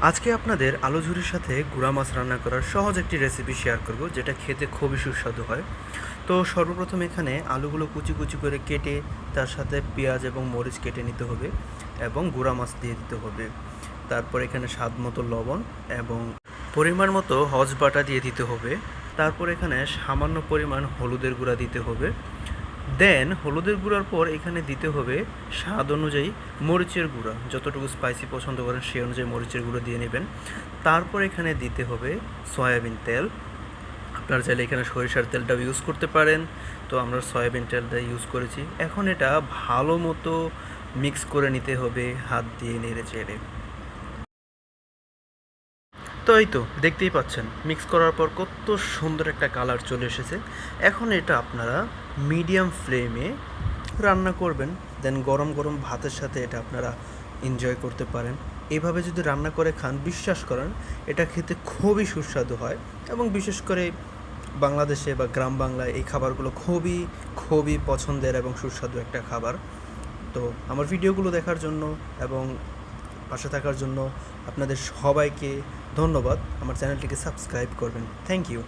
আজকে আপনাদের আলু ঝুরির সাথে গুঁড়া মাছ রান্না করার সহজ একটি রেসিপি শেয়ার করব, যেটা খেতে খুবই সুস্বাদু হয়। তো সর্বপ্রথম এখানে আলুগুলো কুচি কুচি করে কেটে তার সাথে পেঁয়াজ এবং মরিচ কেটে নিতে হবে এবং গুঁড়া মাছ দিয়ে দিতে হবে। তারপর এখানে স্বাদ মতো লবণ এবং পরিমাণ মতো হজ বাটা দিয়ে দিতে হবে। তারপর এখানে সামান্য পরিমাণ হলুদের গুঁড়া দিতে হবে। দেন হলুদের গুঁড়ার পর এখানে দিতে হবে স্বাদ অনুযায়ী মরিচের গুঁড়া, যতটুকু স্পাইসি পছন্দ করেন সেই অনুযায়ী মরিচের গুঁড়ো দিয়ে নেবেন। তারপর এখানে দিতে হবে সয়াবিন তেল। আপনারা চাইলে এখানে সরিষার তেলটাও ইউজ করতে পারেন, তো আমরা সয়াবিন তেলটা ইউজ করেছি। এখন এটা ভালো মতো মিক্স করে নিতে হবে হাত দিয়ে নেড়ে চেড়ে। তো এই তো দেখতেই পাচ্ছেন মিক্স করার পর কত সুন্দর একটা কালার চলে এসেছে। এখন এটা আপনারা মিডিয়াম ফ্লেমে রান্না করবেন, দেন গরম গরম ভাতের সাথে এটা আপনারা এনজয় করতে পারেন। এভাবে যদি রান্না করে খান, বিশ্বাস করেন এটা খেতে খুবই সুস্বাদু হয়। এবং বিশেষ করে বাংলাদেশে বা গ্রাম বাংলায় এই খাবারগুলো খুবই খুবই পছন্দের এবং সুস্বাদু একটা খাবার। তো আমার ভিডিওগুলো দেখার জন্য এবং পাশে থাকার জন্য আপনাদের সবাইকে ধন্যবাদ। আমার চ্যানেলটিকে সাবস্ক্রাইব করবেন। Thank you.